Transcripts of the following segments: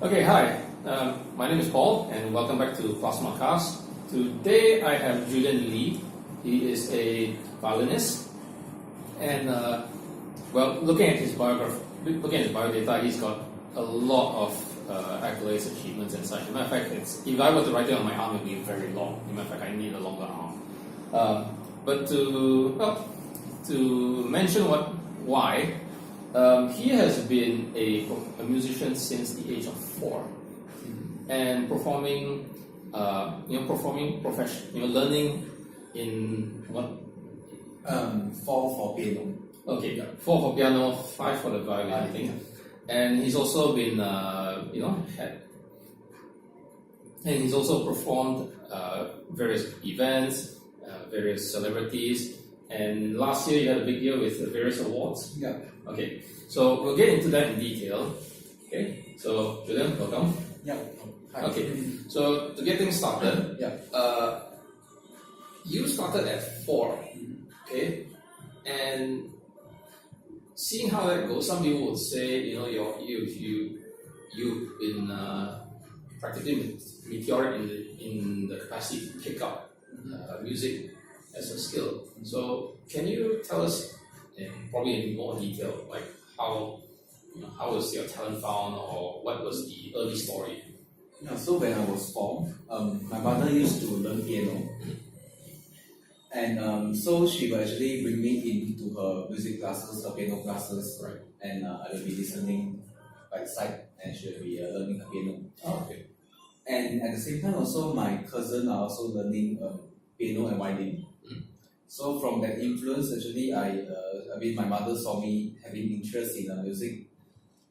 Okay, hi. My name is Paul, and welcome back to Plusma-cast. Today I have Julian Lee. He is a violinist, and looking at his biodata, he's got a lot of accolades, achievements, and such. As a matter of fact, if I were to write it on my arm, it would be very long. As a matter of fact, I need a longer arm. But to mention why. He has been a musician since the age of 4, and performing learning in what? 4 for piano. Okay, 4 for piano, 5 for the violin, I think. And he's also been, he's also performed various events, various celebrities. And last year you had a big year with various awards. Yeah. Okay, so we'll get into that in detail. Okay, so Julian, welcome. Yeah. Hi. Okay, so to get things started, you started at 4, okay, and seeing how that goes, some people would say, you've been practically meteoric in the capacity to pick up music as a skill. So can you tell us, probably in more detail, like how was your talent found, or what was the early story? Yeah, so when I was 4, my mother used to learn piano, and so she would actually bring me into her music classes, her piano classes, right? And I will be listening by the side, and she will be learning her piano. Oh, okay. And at the same time, also my cousin are also learning piano and violin. So from that influence, actually, my mother saw me having interest in music,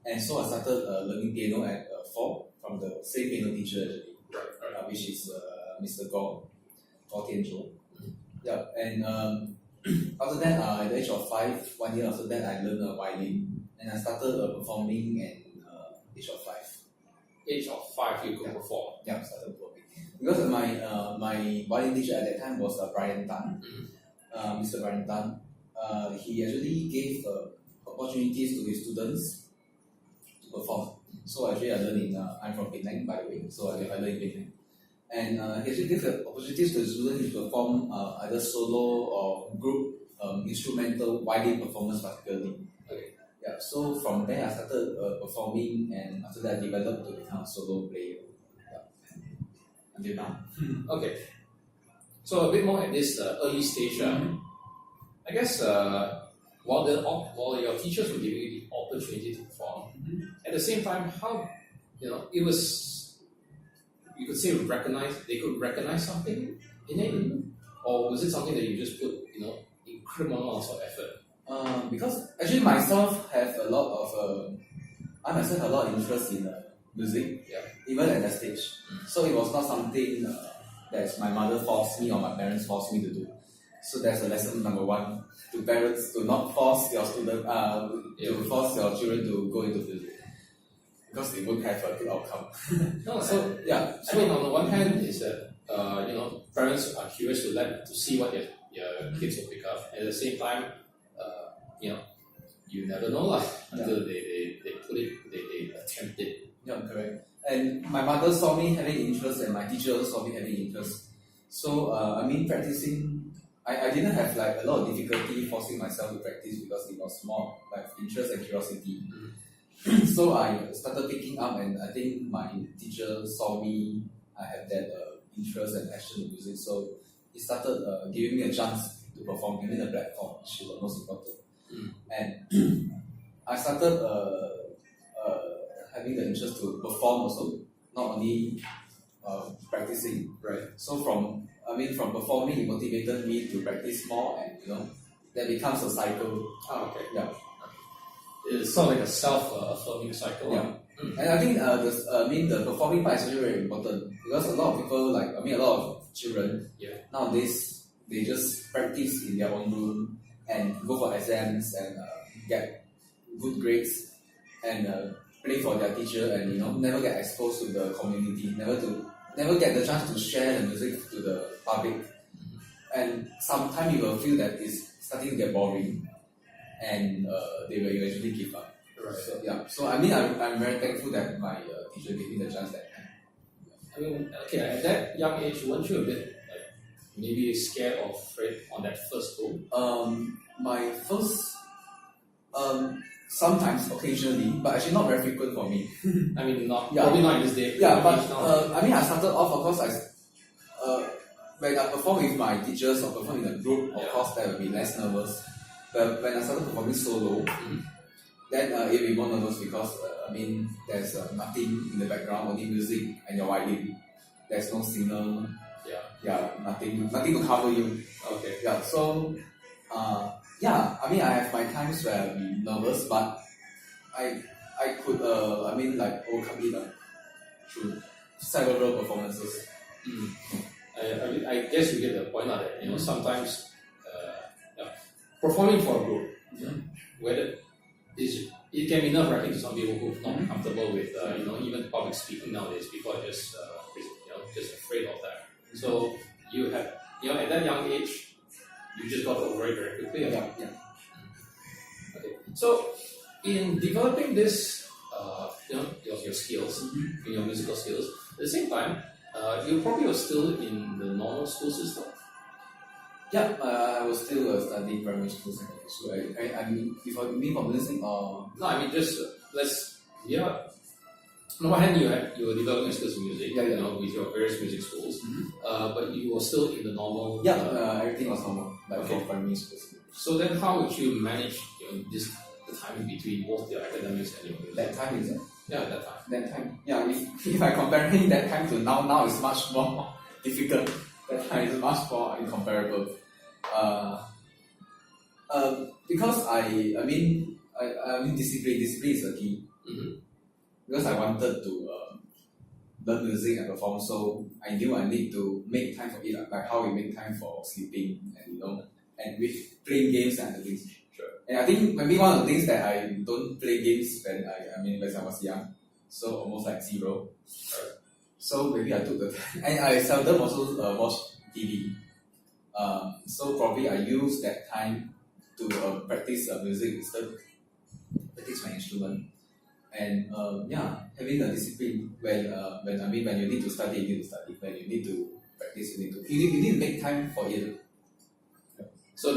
and so I started learning piano at 4 from the same piano teacher, actually, which is Mr. Goh Tianzhou. Yeah, and after that, at the age of 5, 1 year after that, I learned violin, and I started performing at age of 5. Age of 5, you could perform. Yeah, started performing because my violin teacher at that time was Brian Tan. Mr. Brian Tan, he actually gave opportunities to his students to perform. So actually I learned I'm from Penang, by the way, so I learned in Penang. And he actually gave the opportunities to his students to perform either solo or group instrumental violin performance particularly. Okay. Yeah, so from there I started performing, and after that I developed to become a solo player. Yeah. Until now. Okay. So a bit more at this early stage. I guess while your teachers were giving you the opportunity to perform, at the same time, how it was, you could say they could recognize something in it, or was it something that you just put incredible amounts of effort? Because actually myself have a lot of I myself have a lot of interest in music, even at that stage. So it was not something that my mother forced me or my parents forced me to do. So that's a lesson number 1 to parents: to not force your student, to force your children to go into music, because they won't have a good outcome. No, so yeah. I mean, on the one hand, is that parents are curious to see what your kids will pick up. At the same time, you never know until they put it, they attempt it. Yeah, correct. And my mother saw me having interest, and my teacher also saw me having interest. So practicing, I didn't have a lot of difficulty forcing myself to practice, because it was more like interest and curiosity. So I started picking up, and I think my teacher saw me I had that interest and passion in music, so he started giving me a chance to perform, giving me a platform, which was most important. And I started having the interest to perform also, not only practicing. Right. So from performing, it motivated me to practice more, and that becomes a cycle. Oh, okay. Yeah. It's sort of like a self-affirming cycle. Yeah. And I think the performing part is actually very important, because a lot of people, a lot of children nowadays, they just practice in their own room and go for exams and get good grades and play for their teacher, and never get exposed to the community, never get the chance to share the music to the public. And sometimes you will feel that it's starting to get boring, and they will eventually give up. Right. So yeah, so I mean I'm very thankful that my teacher gave me the chance that time. I mean, okay, at that young age, weren't you a bit like maybe scared or afraid on that first go? My first sometimes occasionally, but actually not very frequent for me. I mean, not Yeah. probably not in this day. Yeah, but age now. I mean I started off, of course, when I perform with my teachers or perform in a group, of Yeah. course that will be less nervous. But when I started performing solo, Mhm. then it will be more nervous because I mean there's nothing in the background, only music and your violin. There's no singer, Yeah. nothing to cover you. Okay. Yeah, so yeah, I mean I have my times where I'll be nervous, but I could I mean like overcome it through several performances. Mm. I guess you get the point out that sometimes yeah, performing for a group, whether it can be nerve-wracking to some people who are not comfortable with even public speaking nowadays. People are just just afraid of that. So you have at that young age, you just got over it very quickly. Yeah. Okay. So in developing this, your skills, in your musical skills, at the same time, you probably were still in the normal school system. Yeah, I was still studying primary school, secondary school. I mean, if I mean for music or No, I mean just on the one hand, you were developing your skills in music, with your various music schools, but you were still in the normal. everything was normal, like Okay. for primary school. So then, how would you manage the time in between both your academics and your music? That time is it? Yeah, that time. That time, yeah. If I comparing that time to now it's much more difficult. That time is much more incomparable. Because I mean discipline is the key. Because I wanted to learn music and perform, so I knew I need to make time for it, like how we make time for sleeping and and with playing games and other things. Sure. And I think maybe one of the things that I don't play games when I was young, so almost like zero. So maybe I took the time, and I seldom also watch TV. So probably I use that time to practice music instead, practice my instrument, and having the discipline when you need to study, you need to study. When you need to practice, you need to make time for it. So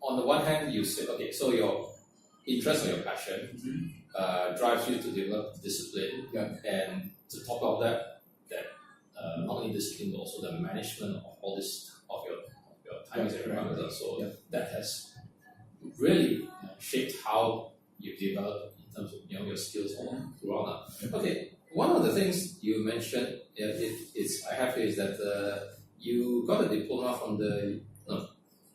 on the one hand, you said okay, so your interest or your passion drives you to develop discipline, and to top up that not only discipline but also the management of all this of your time and parameters. So that has really shaped how you develop in terms of your skills all throughout. Okay, one of the things you mentioned I have here is that you got a diploma from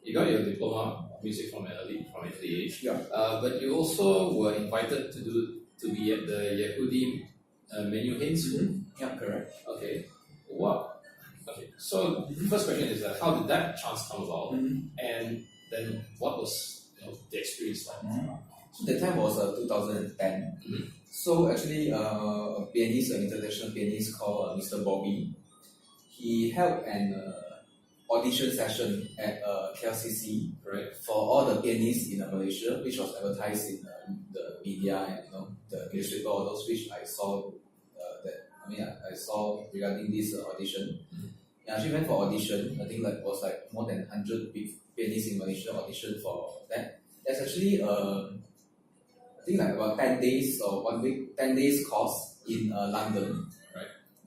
you got your diploma of music from an early age. But you also were invited to be at the Yehudi Menuhin School. Yeah, correct. Okay. Wow. Okay. So the first question is how did that chance come about? And then what was the experience like? So that time was 2010. So actually, a pianist, an international pianist called Mr. Bobby, he held an audition session at KLCC for all the pianists in Malaysia, which was advertised in the media and the newspaper, all those which I saw I saw regarding this audition. I actually went for audition. I think was more than 100 pianists in Malaysia auditioned for that. That's actually I think about 10 days or 1 week, 10 days course in London,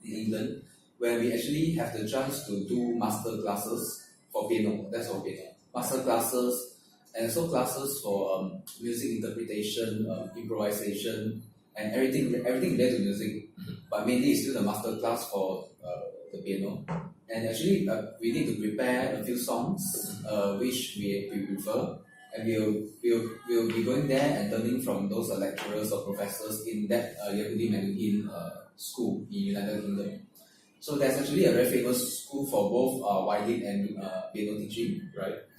in England, where we actually have the chance to do master classes for piano. That's for piano. Master classes and also classes for music interpretation, improvisation, and everything related to music. But mainly it's still the master class for the piano. And actually, we need to prepare a few songs which we prefer, and we'll be going there and learning from those lecturers or professors in that Yehudi Menuhin school in United Kingdom. So that's actually a very famous school for both violin and piano teaching.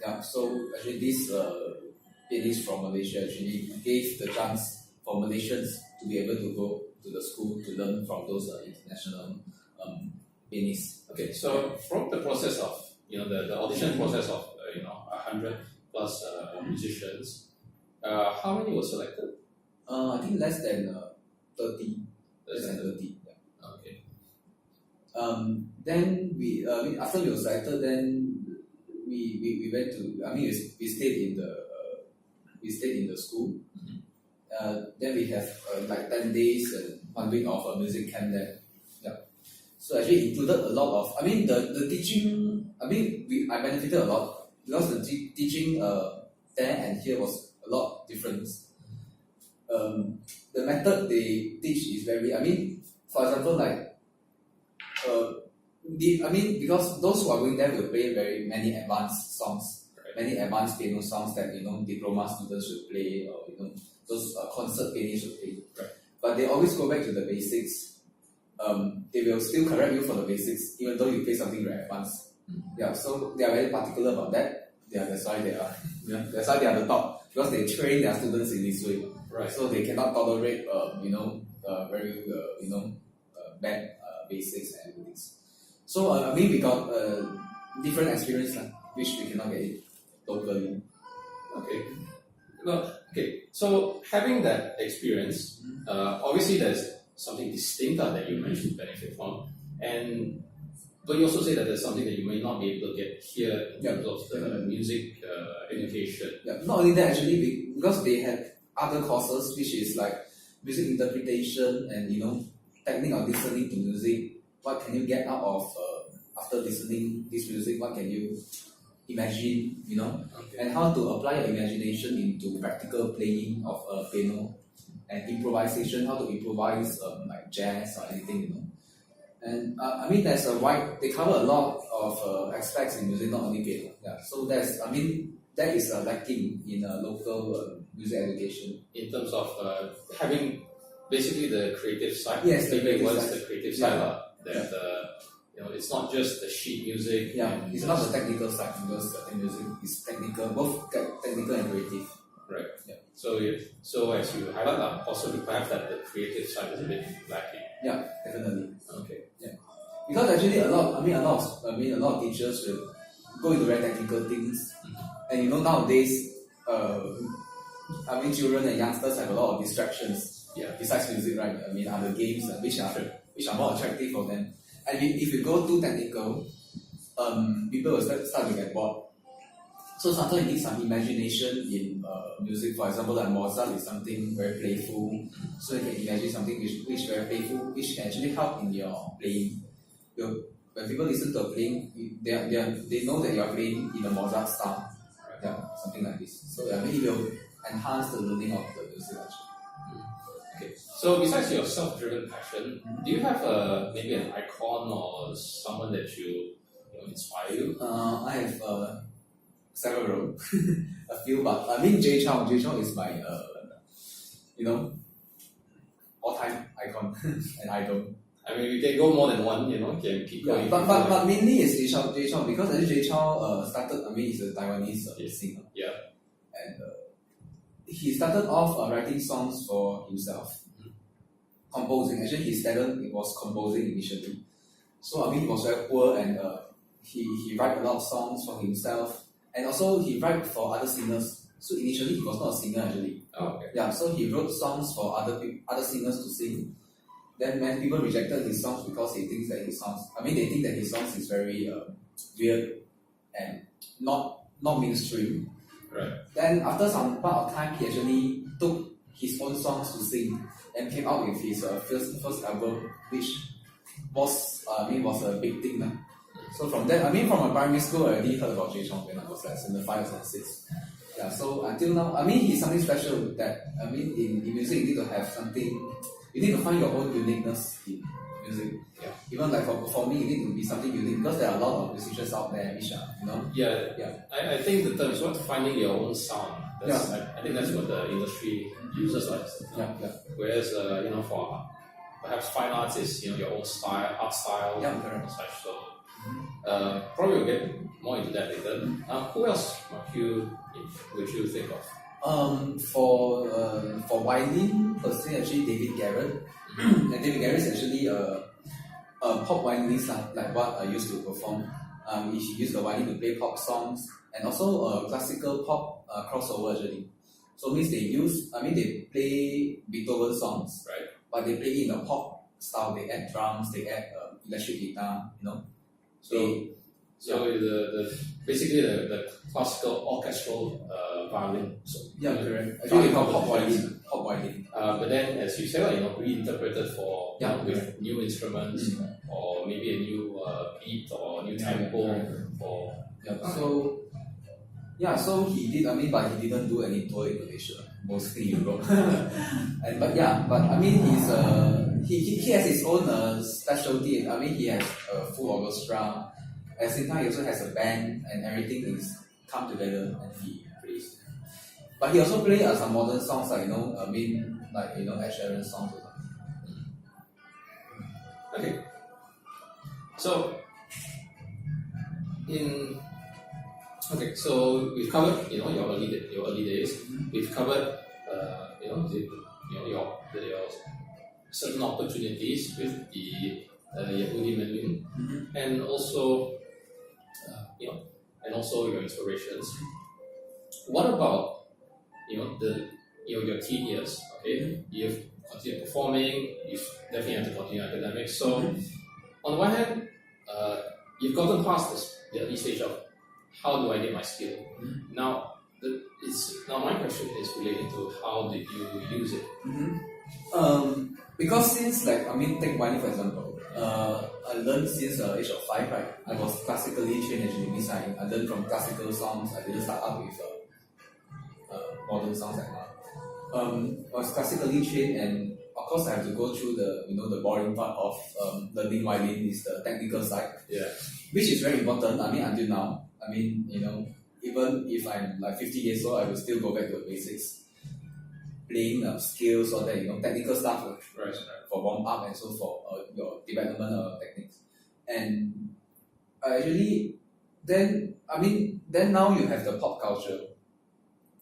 Yeah. So actually, this pianist from Malaysia actually gave the chance for Malaysians to be able to go to the school to learn from those international pianists. Okay, so from the process of the audition process of 100 plus musicians, how many were selected? I think less than 30. Less than 30. Yeah. Okay. Then after we were selected, then we went to. I mean, we stayed in the school. Then we have like 10 days and 1 week of a music camp there. Yeah. So actually it included a lot of. I mean, the teaching. I mean, I benefited a lot because the teaching there and here was a lot different. The method they teach is very. I mean, for example, like. Because those who are going there will play very many advanced songs, many advanced piano songs that diploma students should play, or those concert pianists should play. Right. But they always go back to the basics. They will still correct you for the basics, even though you play something very advanced. Yeah, so they are very particular about that. Yeah, that's why they are. Yeah, that's why they are the top because they train their students in this way. Right. So they cannot tolerate, very bad basics and everything. So we got different experience which we cannot get it locally. Okay. Well, okay. So having that experience, obviously there's something distinct that you managed to benefit from, but you also say that there's something that you may not be able to get here in terms of the music education. Yeah. Not only that, actually, because they had other courses which is like music interpretation and technique of listening to music. What can you get out of after listening this music? What can you imagine, Okay. and how to apply your imagination into practical playing of piano and improvisation, how to improvise like jazz or anything, And there's they cover a lot of aspects in music, not only piano. Yeah. So that is lacking in local music education. In terms of having basically the creative side. Yes, the maybe creative what's side. the creative side that it's not just the sheet music. Yeah, it's not the technical side because the music is technical, both technical and creative. Right. Yeah. So as you highlight, possibly perhaps that the creative side is a bit lacking. Yeah, definitely. Okay. Yeah, because actually a lot of teachers will go into very technical things, and nowadays, children and youngsters have a lot of distractions. Yeah. Besides music, right? Other games which are more attractive for them. And if you go too technical, people will start to get bored. So sometimes you need some imagination in music. For example, like Mozart is something very playful. So you can imagine something which very playful, which can actually help in your playing. When people listen to playing, they know that you are playing in a Mozart style. Yeah, something like this. So it will enhance the learning of the music actually. Okay. So besides your self-driven passion, do you have maybe an icon or someone that you inspire you? I have several, a few, but Jay Chou. Jay Chou is my all-time icon and idol. We can go more than one, can keep going. But mainly it's Jay Chou because actually Jay Chou started. He's a Taiwanese singer. Yeah. And he started off writing songs for himself, composing. Actually, his talent was composing initially. So he was very poor, and he write a lot of songs for himself, and also he write for other singers. So initially he was not a singer actually. Oh, okay. Yeah. So he wrote songs for other singers to sing. Then many people rejected his songs because they think that his songs is very weird and not mainstream. Right. Then after some part of time, he actually took his own songs to sing and came out with his first album, which was a big thing. So from that, from my primary school, I already heard about Jay Chou when I was like in the 5 or 6. Yeah. So until now, he's something special with that. In music, you need to have something. You need to find your own uniqueness in music. Yeah. Even like for me, you need to be something unique because there are a lot of musicians out there which are, Yeah. I think the term is what finding your own sound. I think that's what the industry uses like. Yeah. Whereas for perhaps fine arts is your own style, art style, Yeah, correct. and such. So probably we'll get more into that later. Who else would you think of? For violin per se, actually David Garrett. And David Garrett is actually a pop violinist like what I used to perform. He used the violin to play pop songs and also classical pop crossover actually. So means they play Beethoven songs, Right. but they play in a pop style. They add drums, they add electric guitar, So basically the classical orchestral violin. So, correct. Actually, they call pop violin. But then, as you said, reinterpreted for with new instruments or maybe a new beat or new tempo or So he did. But he didn't do any tour in Malaysia, mostly Europe. He has his own specialty. He has a full orchestra. At the same time, he also has a band, and everything is come together, and he plays. But he also plays some modern songs, like Ed Sheeran songs or something. Okay. So so we've covered your early days. We've covered your certain opportunities with the Yehudi Menlin, and also your inspirations. What about your teen years? Okay, you've continued performing. You've definitely had to continue academics. So on the one hand, you've gotten past the early stage of how do I get my skill. Now my question is relating to how did you use it? Because since take violin for example, I learned since the age of 5, right? I was classically trained actually. Means I learned from classical songs. I didn't start out with modern songs like that. I was classically trained, and of course I have to go through the boring part of learning violin is the technical side. Yeah. Which is very important. Until now. Even if I'm like 50 years old, I will still go back to the basics. Playing skills or that, technical stuff right. For warm up and so for your development techniques. And actually, then now you have the pop culture.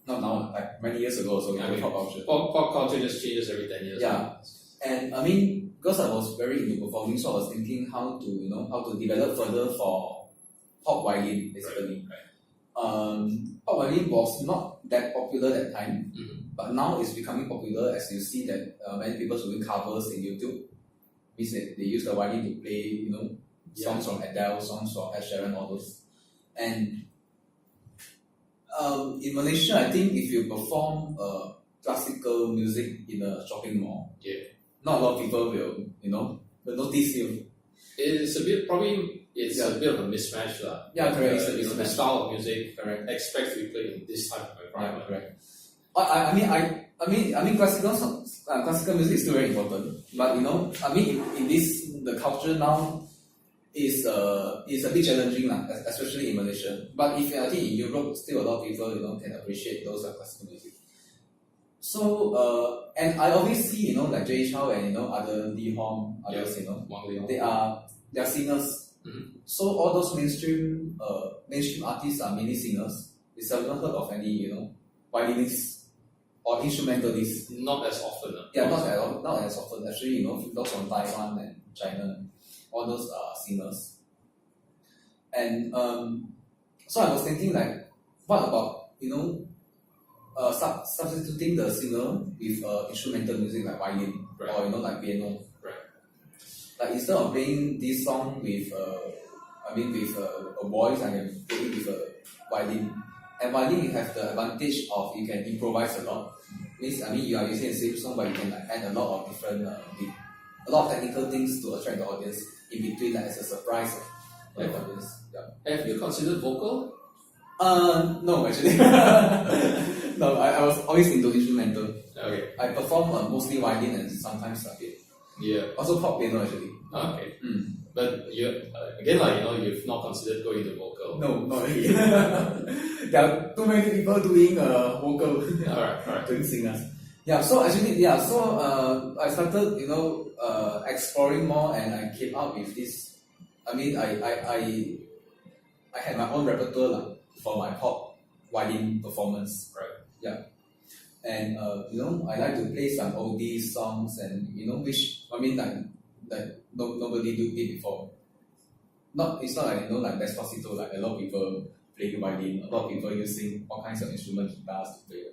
Not now, like many years ago, so pop culture. Pop culture just changes every 10 years. Yeah. And because I was very into performing, so I was thinking how to develop further for pop violin, basically. Right. Pop violin was not that popular at that time, but now it's becoming popular as you see that many people doing covers in YouTube. Means that they use the violin to play, songs from Adele, songs from Ed Sheeran, all those. And in Malaysia, I think if you perform classical music in a shopping mall, not a lot of people will notice you. It's a bit a bit of a mismatch, correct. The style of music expects to be played in this type of environment. Correct. Classical music is still very important, but in this the culture now is a bit challenging, especially in Malaysia. But I think in Europe, still a lot of people can appreciate those classical music. So and I always see like Jay Chou and other Lee Hong, others they are singers. So all those mainstream artists are mainly singers. We haven't heard of any violinists or instrumentalists. Not as often. Not as often. Actually, those from Taiwan and China, all those are singers. And so I was thinking like, what about substituting the singer with instrumental music like violin or like piano. Like instead of playing this song with a voice, I can play it with a violin. And violin you have the advantage of you can improvise a lot. Means you are using the same song, but you can add a lot of different a lot of technical things to attract the audience in between, like as a surprise for the audience. Yeah. Have you considered vocal? No, actually. No, I was always into instrumental. Okay. I perform mostly violin and sometimes a bit. Yeah. Also pop piano actually. Okay. But you've not considered going to vocal. No, not really. There are too many people doing vocal. Alright. Doing singers. Yeah. So actually, I started exploring more, and I came up with this. I had my own repertoire for my pop violin performance. Right. Yeah. And I like to play some oldie songs, and which nobody did before. It's not like like Despacito, like a lot of people play violin, a lot of people using all kinds of instruments, guitars to play.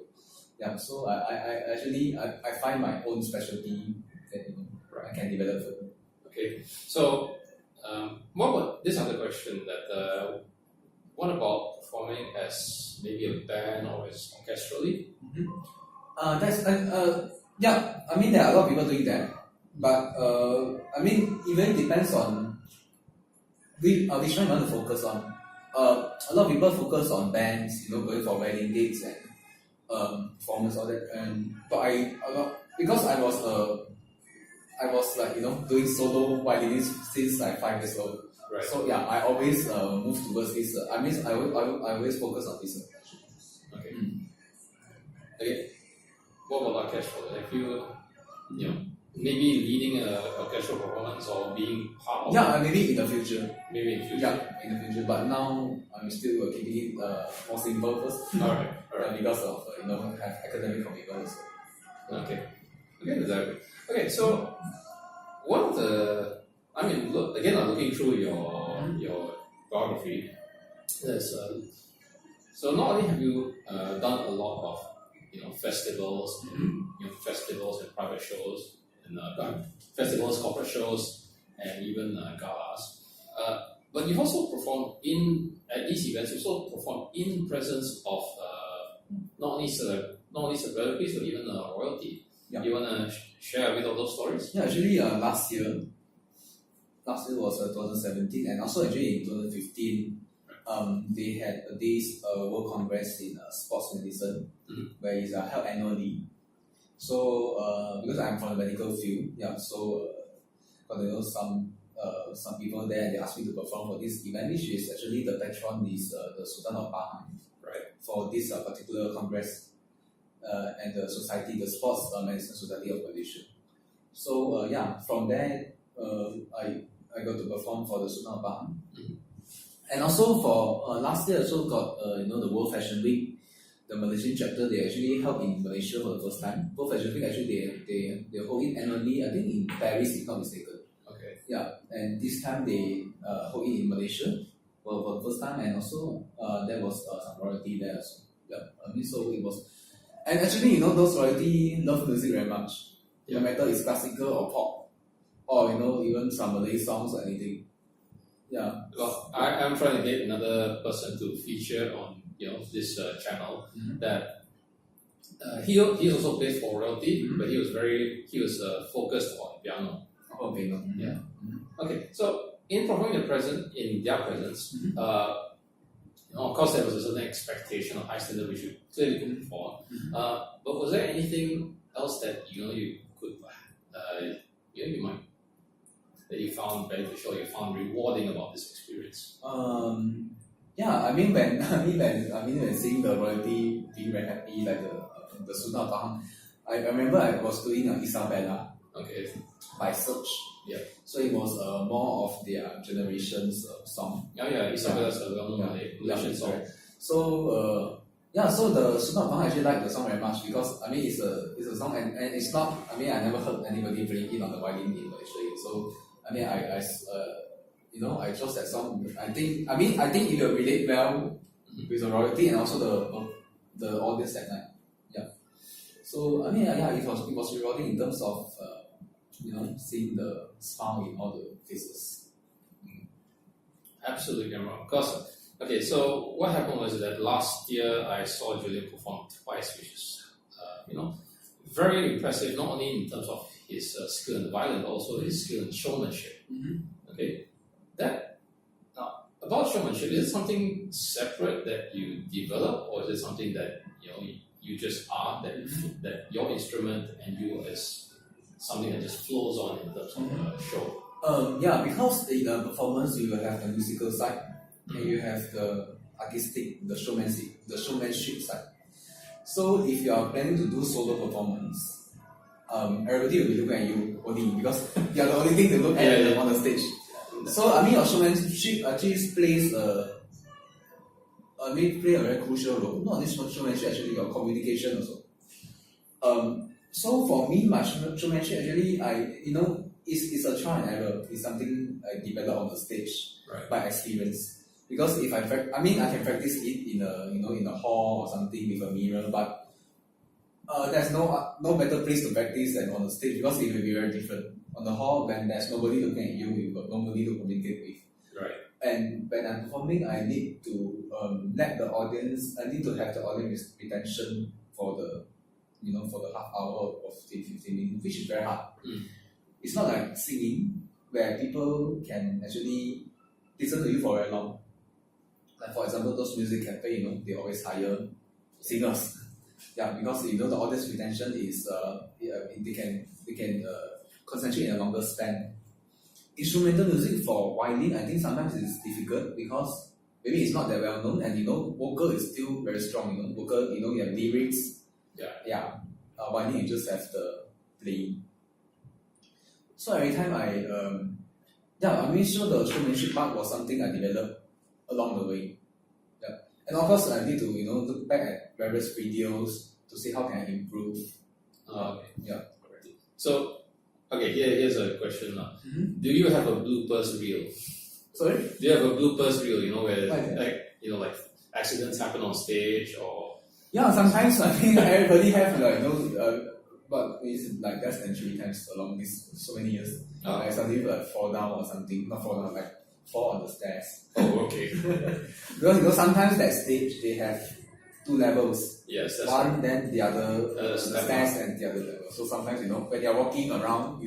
Yeah, so I find my own specialty that I can develop further. Okay, so what about this other question that what about performing as maybe a band or as orchestrally? Yeah, I mean there are a lot of people doing that, but I mean it really depends on which one you want to focus on. A lot of people focus on bands, going for wedding gigs and performance all that. And but because I was like doing solo violinist since like 5 years old. Right. So yeah, I always move towards this. I always focus on this. Okay. Okay. What about orchestral? If you maybe leading a orchestral performance or being part of Yeah, maybe in the future. Maybe in the future. Yeah, in the future. But now I'm still keeping it more simple first. All right. Because of have academic commitments. Okay. Okay. So one of the look again. I'm looking through your biography. There's so not only have you done a lot of festivals, festivals and private shows, and festivals, corporate shows, and even galas. But you've also performed at these events. You also performed in presence of not only celebrities but even royalty. Yeah. You wanna share a bit of those stories? Yeah, actually, last year was 2017, and also actually in 2015. They had this World Congress in sports medicine, where it's held annually. So because I'm from the medical field, so got to know some people there, and they asked me to perform for this event, which is actually the patron is the Sultan of Bahrain, right? For this particular congress, and the society, the Sports Medicine Society of Malaysia. So from there, I got to perform for the Sultan of Bahrain. And also for last year, also got the World Fashion Week, the Malaysian chapter. They actually held in Malaysia for the first time. World Fashion Week actually they hold it annually. I think in Paris, if not mistaken. Okay. Yeah, and this time they hold it in Malaysia for the first time, and also there was some royalty there. So yeah, so it was, and actually those royalty love music very much. No matter it's classical or pop, or even some Malay songs or anything. Yeah. Well, I'm trying to get another person to feature on this channel that he also plays for royalty, but he was focused on piano. Oh, piano. Yeah. Okay, so in performing in their presence, of course there was a certain expectation of high standard which you clearly could perform. But was there anything else that you could that you found beneficial, you found rewarding about this experience? Yeah, I mean when seeing the royalty being very happy, like the Sultan of Bahrain, I remember I was doing Isabella. Okay. By Search. Yeah. So it was more of their generation's song. Yeah, Isabella's a well-known Malaysian song. Right. So so the Sultan of Bahrain actually liked the song very much because it's a song and it's not. I never heard anybody playing it on the violin in Malaysia. So I chose that song. I think it will relate well with the royalty and also the audience that night. Yeah. So it was rewarding in terms of seeing the smile in all the faces. Absolutely, because so what happened was that last year I saw Julian perform twice, which is very impressive. Not only in terms of his skill in the violin, but also his skill in showmanship. Okay, that now about showmanship, is it something separate that you develop, or is it something that you just are that your instrument and you as something that just flows on in terms of a show? Because in the performance you will have the musical side and you have the artistic, the showmanship side. So if you are planning to do solo performance, everybody will be looking at you only because you are the only thing to look at on the stage. So your showmanship actually plays play a very crucial role. Not only showmanship, actually your communication also. So for me, my showmanship actually, it's a trial and error. It's something I develop on the stage by experience. Because if I can practice it in a hall or something with a mirror, but There's no better place to practice than on the stage because it will be very different. On the hall, when there's nobody looking at you, you've got nobody to communicate with. Right. And when I'm performing, I need to let the audience. I need to have the audience retention for the half hour or 15 minutes, which is very hard. It's not like singing where people can actually listen to you for very long. Like for example, those music cafe, they always hire singers. Yeah, because the audience retention is they can concentrate in a longer span. Instrumental music for violin, I think sometimes it's difficult because maybe it's not that well known, and vocal is still very strong. Vocal, you have lyrics. Yeah. Violin, you just have the playing. So every time I made sure the showmanship part was something I developed along the way. Yeah. And of course, I need to look back at various videos to see how can I improve. Okay. Yeah. So, okay, here's a question now. Do you have a bloopers reel? Sorry? Do you have a bloopers reel? Where Okay. like accidents happen on stage or? Yeah, sometimes I think everybody have but it's like less than 3 times along this so many years. Like suddenly fall down or something, not fall down, like fall on the stairs. Oh, okay. Because sometimes that stage they have 2 levels. Yes, that's one, right. then the other the stairs and the other level. So sometimes when you're walking around,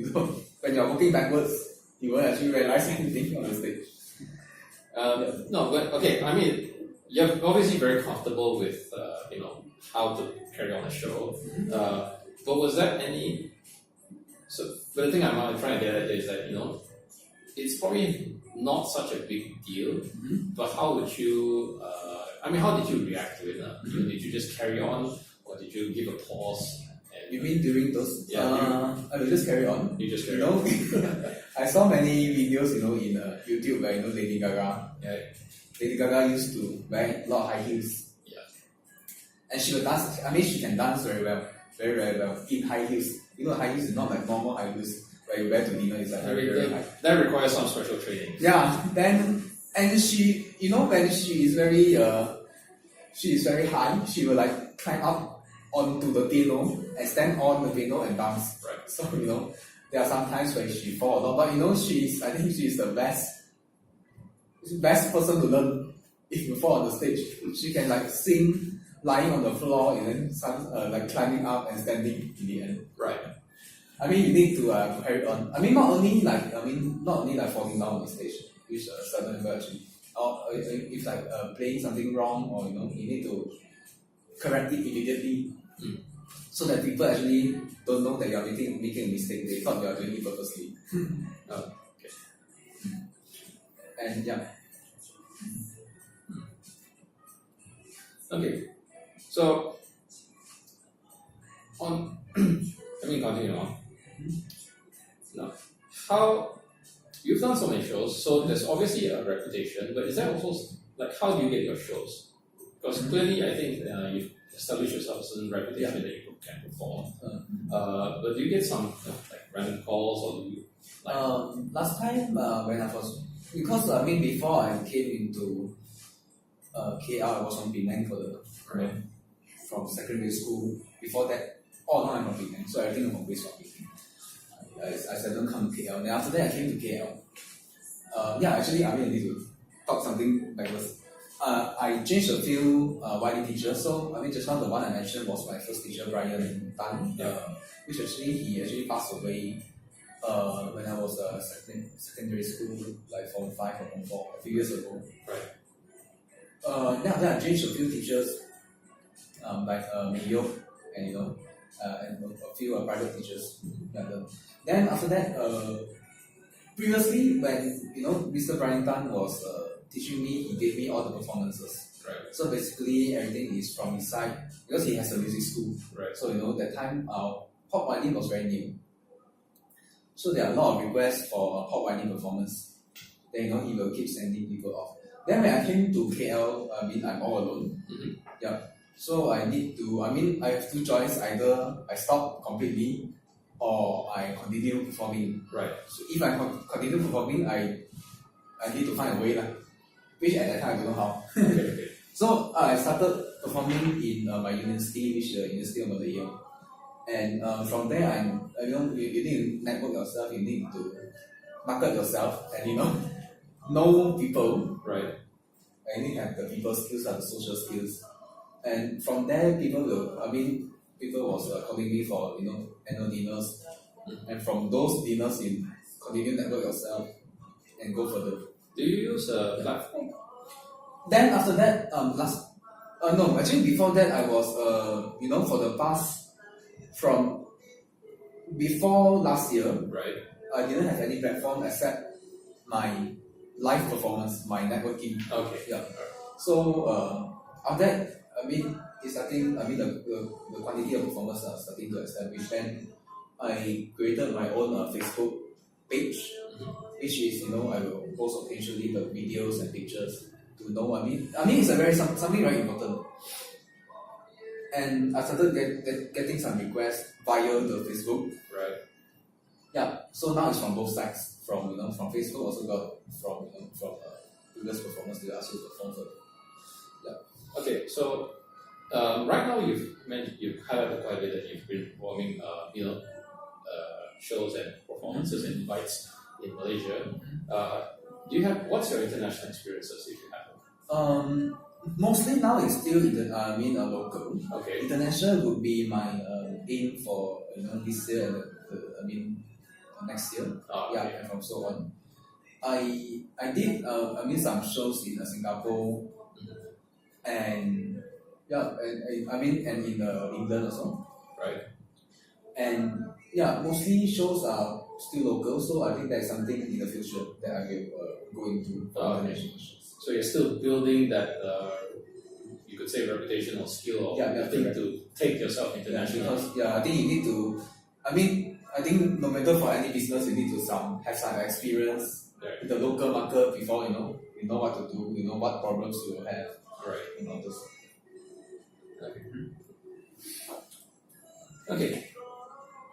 when you're walking backwards, you won't actually realize anything on the stage. No, but okay. I mean, you're obviously very comfortable with how to carry on a show. But was that any? But the thing I'm trying to get at is that it's probably not such a big deal. But how would you? How did you react to it? Did you just carry on, or did you give a pause? You mean during those? Yeah. I will just carry on. You just carry on. I saw many videos, in YouTube where Lady Gaga. Yeah. Lady Gaga used to wear a lot of high heels. Yeah. And she will dance. I mean, she can dance very well, very very well in high heels. High heels is not like normal high heels where you wear to dinner. It's like very high. That requires some special training. Yeah. And she, when she is very high, she will like climb up onto the piano and stand on the piano and dance. Right. So there are some times when she fall a lot, but I think she's the best person to learn if you fall on the stage. She can like sing lying on the floor and then some like climbing up and standing in the end. Right. I mean, you need to carry on. I mean, not only like falling down on the stage, which certain people actually, or if like playing something wrong, or you need to correct it immediately, so that people actually don't know that you are making a mistake. They thought you are doing it purposely. Okay. And yeah. Okay. So continue on. Now, how you've done so many shows, so there's obviously a reputation, but is that also like how do you get your shows? Because clearly, I think you've established yourself a certain reputation that you can perform. But do you get some like random calls, or do you like? Last time when I was before I came into KL, I was from Penang from secondary school. Before that, no, I'm from Penang, so everything I'm always from Penang. I seldom come to KL. Then after that, I came to KL. Actually, I need to talk something backwards. I changed a few violin teachers. So just now the one I mentioned was my first teacher, Brian Tan, which he actually passed away when I was secondary school, like Form 5 or Form 4, a few years ago. Right. Then I changed a few teachers, like Mayo and and a few private teachers. Then after that, previously when Mr. Brian Tan was teaching me, he gave me all the performances. Right. So basically everything is from his side because he has a music school. Right. So that time pop violin was very new. So there are a lot of requests for pop violin performance. Then he will keep sending people off. Then when I came to KL, I'm all alone. Yeah. So I have 2 choices. Either I stop completely or I continue performing. Right. So if I continue performing, I need to find a way, which at that time I don't know how. Okay. So I started performing in my university, which is the University of Malaya. And from there, you need to network yourself. You need to market yourself, and know people. Right. And you need to have the people skills and the social skills. And from there, people was calling me for annual dinners, and from those dinners, you continue to network yourself and go further. Do you use a platform? Then after that, no, actually before that, I was for the past from before last year, Right. I didn't have any platform except my live performance, my networking. Okay. Yeah. So after that, the quantity of performance are starting to establish. Then I created my own Facebook page, which is I will post occasionally the videos and pictures to know. It's a something very important. And I started getting some requests via the Facebook. Right. Yeah. So now it's from both sides. From from Facebook, also got from previous performers to ask you to perform for. Yeah. Okay. So right now you've highlighted quite a bit that you've been performing shows and performances and invites in Malaysia. What's your international experiences if you have? Mostly now it's still local. Okay. International would be my aim for this year and next year. Okay. And from so on. I did some shows in Singapore, and and in England also. Right. And mostly shows are still local, so I think that's something in the future that I will go into for international shows. So you're still building that you could say reputational skill or thing to take yourself international. Because I think you need to. I think no matter for any business, you need to have some experience in the local market before you know what to do, what problems you will have. Right. Those. Okay.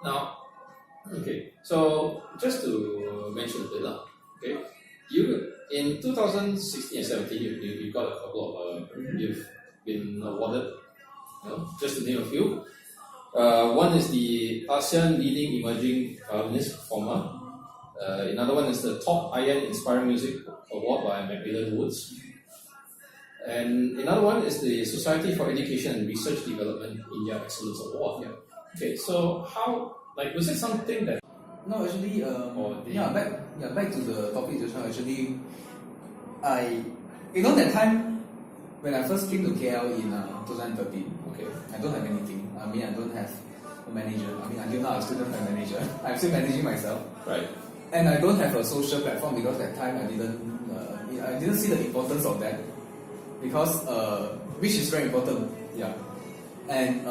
Now, so just to mention a bit, okay, you in 2016 and 17, you got a couple of you've been awarded, just to name a few. One is the ASEAN Leading Emerging Violinist Performer. Another one is the Top IN Inspiring Music Award by Macmillan Woods. And another one is the Society for Education and Research Development India Excellence Award. Yeah. Okay, so was it something that? No, actually, back to the topic just now. Actually, that time when I first came to KL in 2013. Okay. I don't have anything. I don't have a manager. Until now I still don't have a manager. I'm still managing myself. Right. And I don't have a social platform because that time I didn't see the importance of that, because which is very important. Yeah. And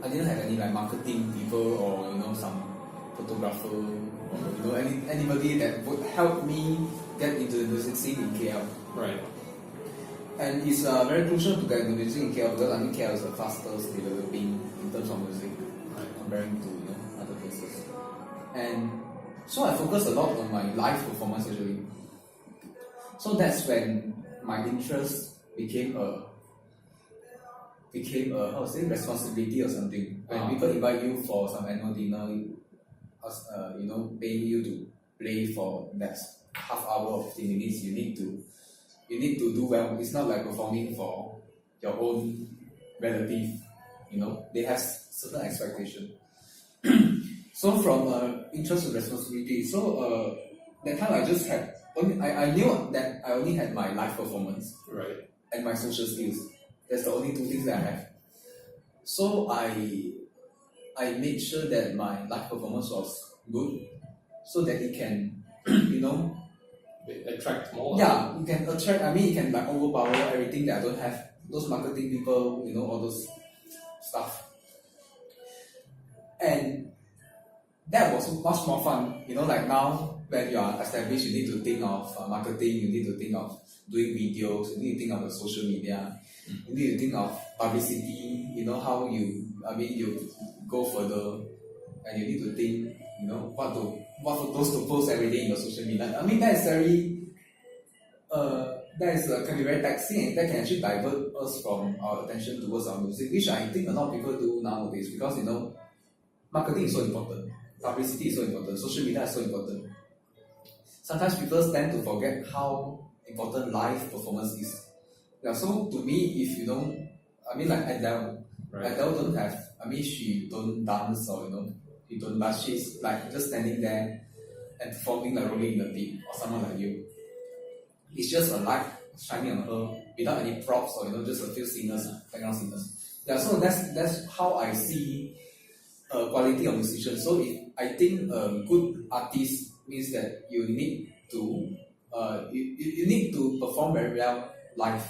I didn't have any marketing people or some photographer or anybody that would help me get into the music scene in KL. Right. And it's very crucial to get into music in KL because KL is the fastest developing in terms of music, comparing to other places. And so I focused a lot on my live performance actually. So that's when my interest became a responsibility or something. When people invite you for some annual dinner, paying you to play for that half hour of 15 minutes, you need to do well. It's not like performing for your own relative. They have certain expectation. So from interest to responsibility. So that time I just had I knew that I only had my live performance, right, and my social skills. That's the only two things that I have. So I made sure that my live performance was good, so that it can attract more. Yeah, you can attract. It can overpower everything that I don't have. Those marketing people, all those stuff. And that was much more fun. Now when you are established, you need to think of marketing. You need to think of doing videos. You need to think of the social media. You need to think of publicity. How you go further, and you need to think. What photos to post every day in your social media. That is very that is can be very taxing, and that can actually divert us from our attention towards our music, which I think a lot of people do nowadays, because marketing is so important, publicity is so important, social media is so important. Sometimes people tend to forget how important live performance is. Yeah, so to me, if you don't, like Adele, Right. Adele don't have, she don't dance, or she don't, but she's like just standing there and performing like rolling in the beat, or someone like you. It's just a light shining on her without any props, or just a few singers, background singers. Yeah, so that's how I see quality of musician. So I think a good artist means that you need to you need to perform very well live.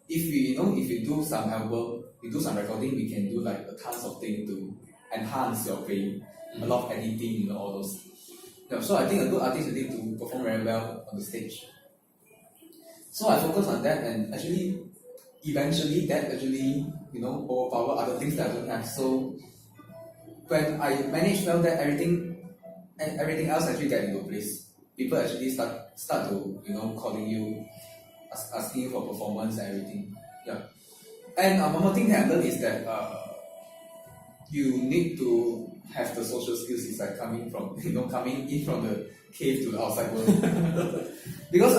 If you do some album, you do some recording, we can do like a tons of things to enhance your playing, a lot of editing, all those. Yeah, so I think a good artist need to perform very well on the stage. So I focus on that, and actually, eventually that actually overpower other things that I don't have. So when I manage well, that everything else actually get into place. People actually start to calling you, asking you for performance and everything. Yeah. And one more thing that I learned is that you need to have the social skills. It's like coming in from the cave to the outside world. Because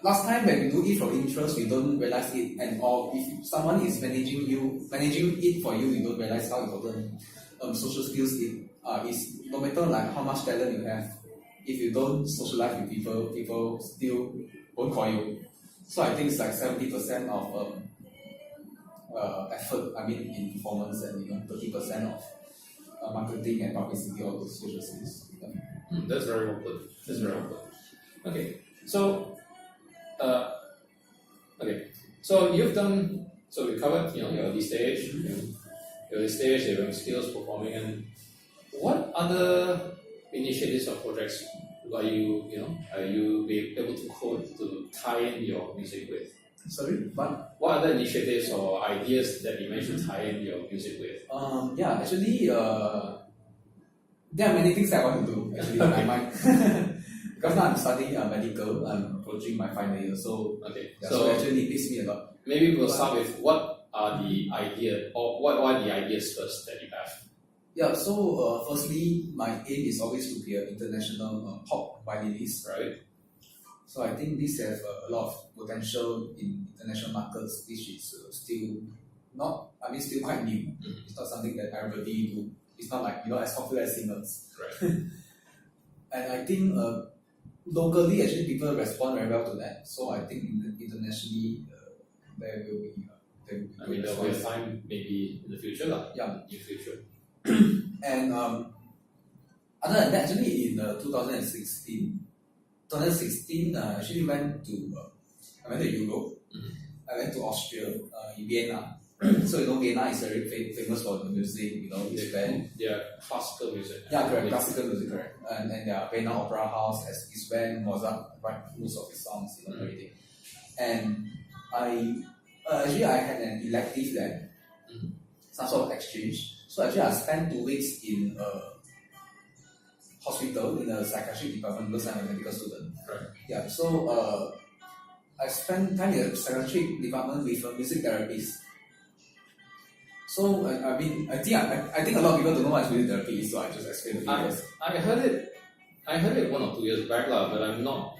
last time when we do it from interest, we don't realize it, or if someone is managing it for you, you don't realize how important social skills is. No matter like how much talent you have, if you don't socialize with people still won't call you. So I think it's like 70% of effort. In performance, and 30% of marketing and publicity, all those social skills. Yeah. That's very well put. That's very well put. Okay, so you've done. So we covered, your early stage, your skills, performing, and what other initiatives or projects are you be able to code to tie in your music with? Sorry, but what other initiatives or ideas that you managed to tie in your music with? Actually, there are many things that I want to do actually in my mind. Because now I'm studying medical, I'm approaching my final year, so so actually it makes me a lot. Maybe we'll start with what are the ideas, or what are the ideas first that you have? Yeah, so firstly, my aim is always to be an international pop violinist. Right. So I think this has a lot of potential in international markets, which is still quite new. Mm-hmm. It's not something that everybody do. It's not like as popular as singers. Right. And I think locally, actually, people respond very well to that. So I think internationally, there will be. There will be a time maybe in the future, Yeah. In the future. And other than that, actually, in 2016, I actually went to Europe. Mm-hmm. I went to Austria, in Vienna. So Vienna is very famous for the music. It's very classical music. Yeah, correct. Classical music, correct. And their Vienna Opera House is where Mozart write most of his songs, everything. And I had an elective there, some sort of exchange. So actually, I spent 2 weeks in a hospital in a psychiatric department because I'm a medical student. Right. Yeah. So I spent time in a psychiatric department with a music therapist. So I think a lot of people don't know what music therapy is, so I just explain to you first. I heard it 1 or 2 years back, but I'm not.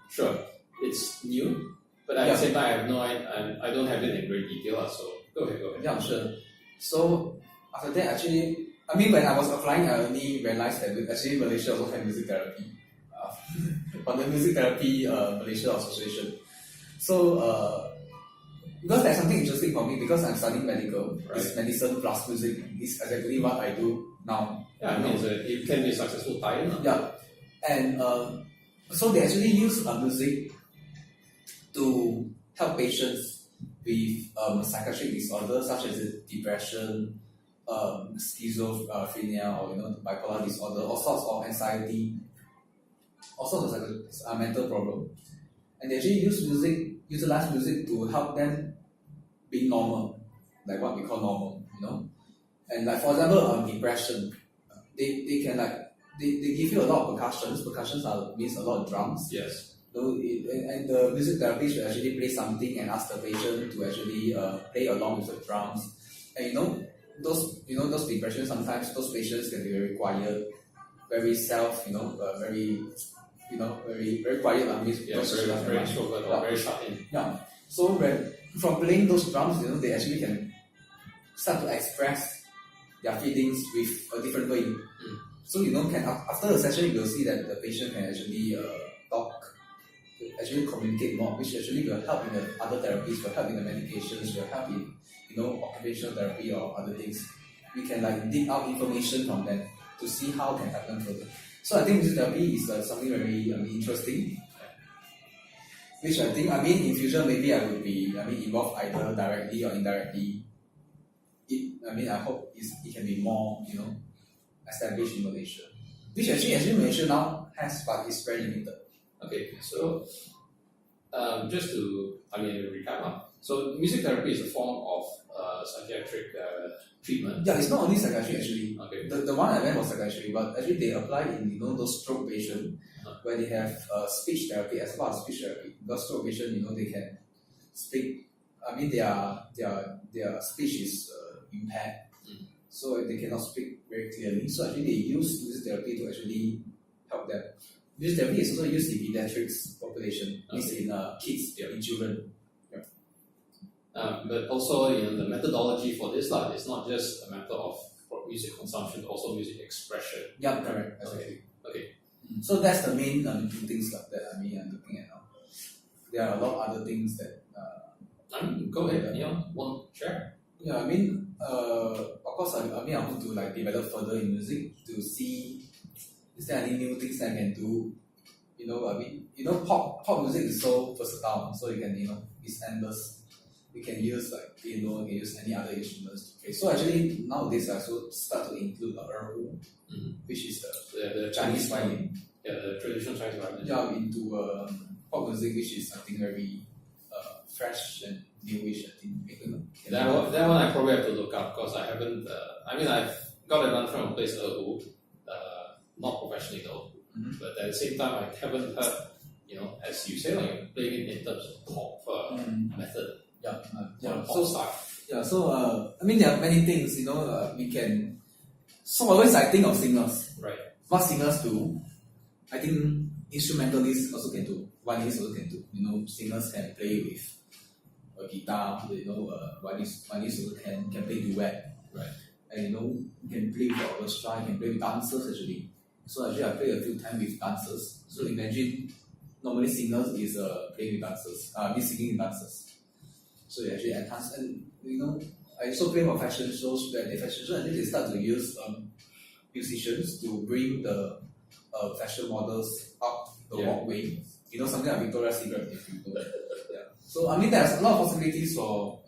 Sure, it's new, but at the same time, I have I don't have it in great detail. So go ahead. Yeah, sure. So after that, actually, when I was applying, I only realized that actually Malaysia also have music therapy, on the Music Therapy Malaysia Association. So because there's something interesting for me, because I'm studying medical, it's medicine plus music is exactly what I do now. Yeah, it can be a successful tie-in. Yeah, and so they actually use music to help patients with psychiatric disorders such as depression, schizophrenia, or bipolar disorder, all sorts of anxiety, all sorts of mental problem. And they actually utilize music to help them be normal, like what we call normal, And like for example, depression, they can they give you a lot of percussions. Percussions means a lot of drums. Yes. And the music therapist will actually play something and ask the patient to actually play along with the drums. And those depression, sometimes those patients can be very quiet, very very quiet on music. Yeah, very extrovert or very shut in. Yeah. So from playing those drums, they actually can start to express their feelings with a different way. So after the session, you will see that the patient can actually talk, actually communicate more, which actually will help in the other therapies, will help in the medications, will help in occupational therapy or other things. We can dig out information from them to see how can happen further. So I think music therapy is something very interesting, which I think in future maybe I would be involved either directly or indirectly. I hope it can be more established in Malaysia, which actually Malaysia now has, but it's very limited. Okay, so just to recap. So music therapy is a form of psychiatric treatment. Yeah, it's not only psychiatry actually. Okay. The one I went was psychiatry, but actually they apply in those stroke patients where they have speech therapy as part of speech therapy. Because stroke patients, they can speak. Their speech is impaired, so they cannot speak very clearly. So actually they use music therapy to actually help them. Music therapy is also used in pediatrics population, means in kids, in children. But also, the methodology for this is not just a matter of music consumption, but also music expression. Yeah, correct. Exactly. Okay. So that's the main two things that I'm looking at now. There are a lot of other things that. Go ahead. One share. Yeah, of course, I want to develop further in music to see is there any new things that I can do. Pop music is so versatile, so you can it's endless. We can use piano, we can use any other instruments to play. So actually nowadays I also start to include erhu, which is the Chinese violin. Yeah, the traditional Chinese violin. Yeah, into pop music, which is something very fresh and newish. I think. That one I probably have to look up because I haven't. I've got an friend who plays erhu, not professionally though. But at the same time, I haven't heard, as you say, playing it in terms of pop method. So there are many things, we can. So always I think of singers. Right. What singers do, I think instrumentalists also can do. Violinists also can do. Singers can play with a guitar. Violinists also can play duet. Right. And you can play with orchestra. You can play with dancers actually. So actually I play a few times with dancers. So imagine normally singers is playing with dancers. Singing with dancers. So they actually enhance, and I also play for fashion shows where they start to use musicians to bring the fashion models up the walkway. Something like Victoria's Secret, if you know. Yeah. So there's a lot of possibilities for